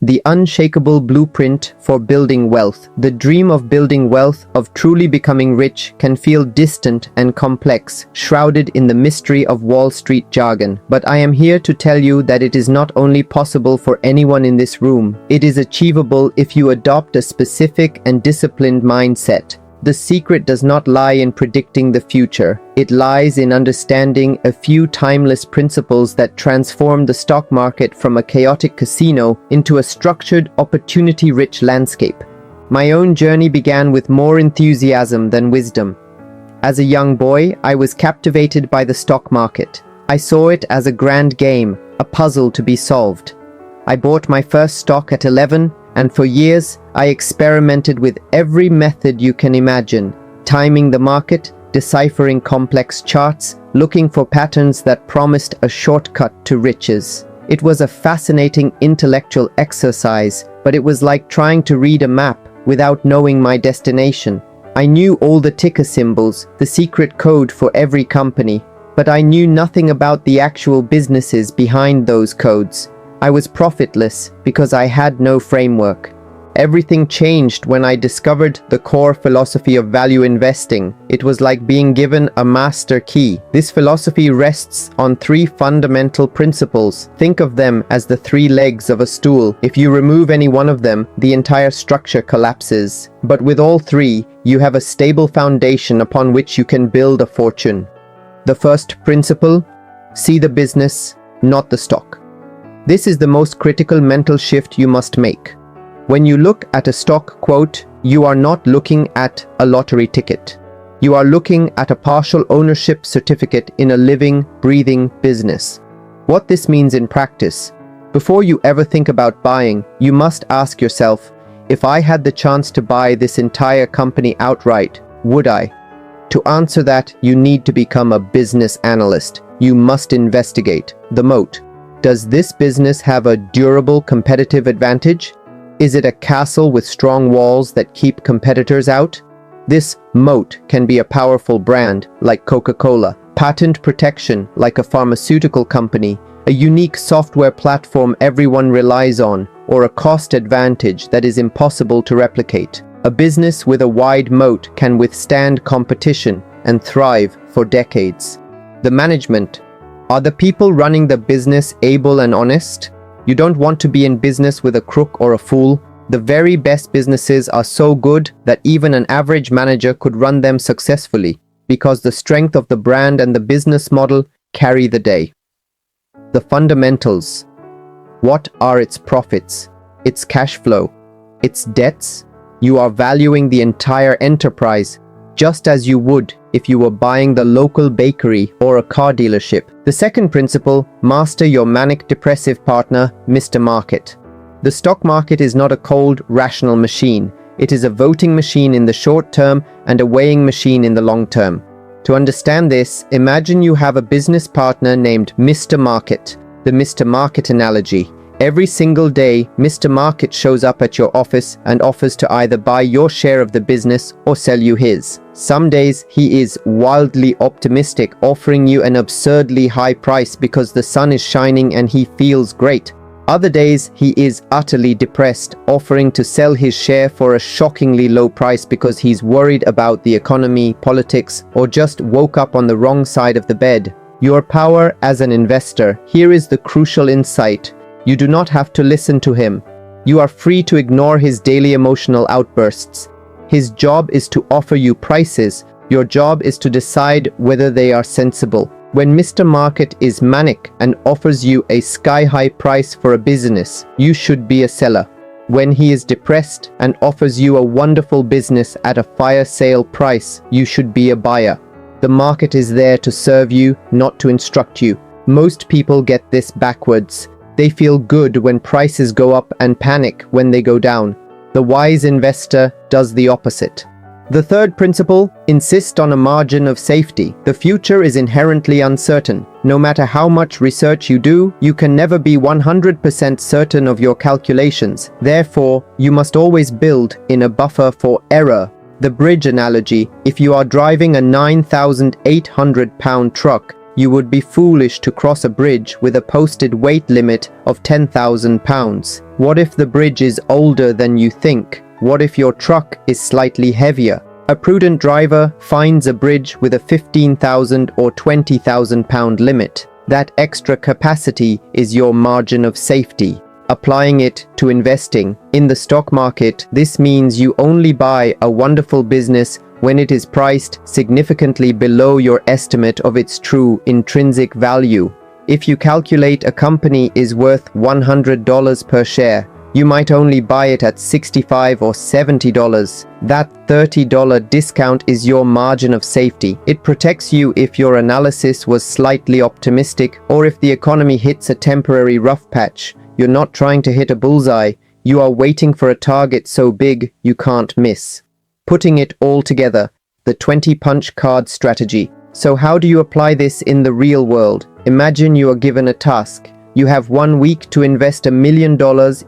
The unshakable blueprint for building wealth. The dream of building wealth, of truly becoming rich, can feel distant and complex, shrouded in the mystery of Wall Street jargon. But I am here to tell you that it is not only possible for anyone in this room, it is achievable if you adopt a specific and disciplined mindset. The secret does not lie in predicting the future. It lies in understanding a few timeless principles that transform the stock market from a chaotic casino into a structured, opportunity-rich landscape. My own journey began with more enthusiasm than wisdom. As a young boy, I was captivated by the stock market. I saw it as a grand game, a puzzle to be solved. I bought my first stock at 11, and for years, I experimented with every method you can imagine, timing the market, deciphering complex charts, looking for patterns that promised a shortcut to riches. It was a fascinating intellectual exercise, but it was like trying to read a map without knowing my destination. I knew all the ticker symbols, the secret code for every company, but I knew nothing about the actual businesses behind those codes. I was profitless because I had no framework. Everything changed when I discovered the core philosophy of value investing. It was like being given a master key. This philosophy rests on three fundamental principles. Think of them as the three legs of a stool. If you remove any one of them, the entire structure collapses. But with all three, you have a stable foundation upon which you can build a fortune. The first principle: see the business, not the stock. This is the most critical mental shift you must make. When you look at a stock quote, you are not looking at a lottery ticket. You are looking at a partial ownership certificate in a living, breathing business. What this means in practice: before you ever think about buying, you must ask yourself, if I had the chance to buy this entire company outright, would I? To answer that, you need to become a business analyst. You must investigate the moat. Does this business have a durable competitive advantage? Is it a castle with strong walls that keep competitors out? This moat can be a powerful brand like Coca-Cola, patent protection like a pharmaceutical company, a unique software platform everyone relies on, or a cost advantage that is impossible to replicate. A business with a wide moat can withstand competition and thrive for decades. The management. Are the people running the business able and honest? You don't want to be in business with a crook or a fool. The very best businesses are so good that even an average manager could run them successfully, because the strength of the brand and the business model carry the day. The fundamentals. What are its profits, its cash flow, its debts? You are valuing the entire enterprise, just as you would if you were buying the local bakery or a car dealership. The second principle: master your manic depressive partner, Mr. Market. The stock market is not a cold, rational machine. It is a voting machine in the short term and a weighing machine in the long term. To understand this, imagine you have a business partner named Mr. Market. The Mr. Market analogy. Every single day, Mr. Market shows up at your office and offers to either buy your share of the business or sell you his. Some days, he is wildly optimistic, offering you an absurdly high price because the sun is shining and he feels great. Other days, he is utterly depressed, offering to sell his share for a shockingly low price because he's worried about the economy, politics, or just woke up on the wrong side of the bed. Your power as an investor. Here is the crucial insight. You do not have to listen to him. You are free to ignore his daily emotional outbursts. His job is to offer you prices. Your job is to decide whether they are sensible. When Mr. Market is manic and offers you a sky-high price for a business, you should be a seller. When he is depressed and offers you a wonderful business at a fire sale price, you should be a buyer. The market is there to serve you, not to instruct you. Most people get this backwards. They feel good when prices go up and panic when they go down. The wise investor does the opposite. The third principle: insist on a margin of safety. The future is inherently uncertain. No matter how much research you do, you can never be 100% certain of your calculations. Therefore, you must always build in a buffer for error. The bridge analogy: if you are driving a 9,800-pound truck, You would be foolish to cross a bridge with a posted weight limit of 10,000 pounds. What if the bridge is older than you think? What if your truck is slightly heavier? A prudent driver finds a bridge with a 15,000 or 20,000 pound limit. That extra capacity is your margin of safety. Applying it to investing. In the stock market, this means you only buy a wonderful business when it is priced significantly below your estimate of its true intrinsic value. If you calculate a company is worth $100 per share, you might only buy it at $65 or $70. That $30 discount is your margin of safety. It protects you if your analysis was slightly optimistic or if the economy hits a temporary rough patch. You're not trying to hit a bullseye. You are waiting for a target so big you can't miss. Putting it all together, the 20-punch card strategy. So how do you apply this in the real world? Imagine you are given a task. You have 1 week to invest $1 million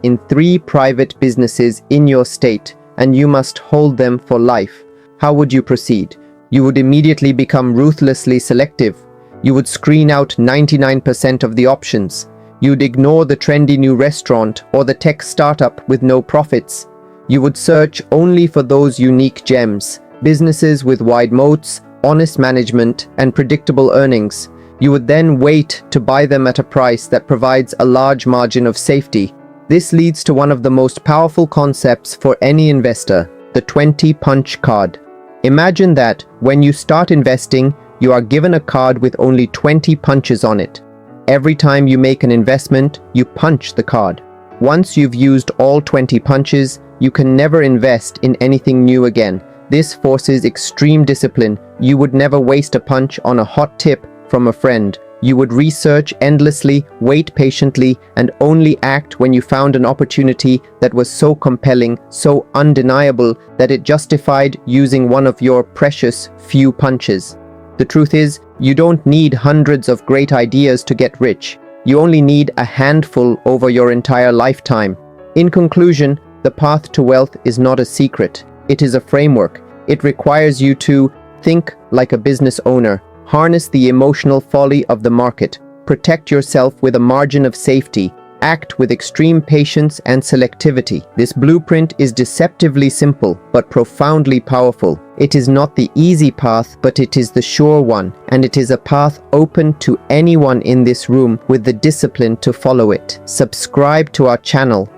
in 3 private businesses in your state, and you must hold them for life. How would you proceed? You would immediately become ruthlessly selective. You would screen out 99% of the options. You'd ignore the trendy new restaurant or the tech startup with no profits. You would search only for those unique gems, businesses with wide moats, honest management, and predictable earnings. You would then wait to buy them at a price that provides a large margin of safety. This leads to one of the most powerful concepts for any investor, the 20-punch card. Imagine that when you start investing, you are given a card with only 20 punches on it. Every time you make an investment, you punch the card. Once you've used all 20 punches, you can never invest in anything new again. This forces extreme discipline. You would never waste a punch on a hot tip from a friend. You would research endlessly, wait patiently, and only act when you found an opportunity that was so compelling, so undeniable, that it justified using one of your precious few punches. The truth is, you don't need hundreds of great ideas to get rich. You only need a handful over your entire lifetime. In conclusion, the path to wealth is not a secret. It is a framework. It requires you to think like a business owner, harness the emotional folly of the market, protect yourself with a margin of safety, act with extreme patience and selectivity. This blueprint is deceptively simple, but profoundly powerful. It is not the easy path, but it is the sure one, and it is a path open to anyone in this room with the discipline to follow it. Subscribe to our channel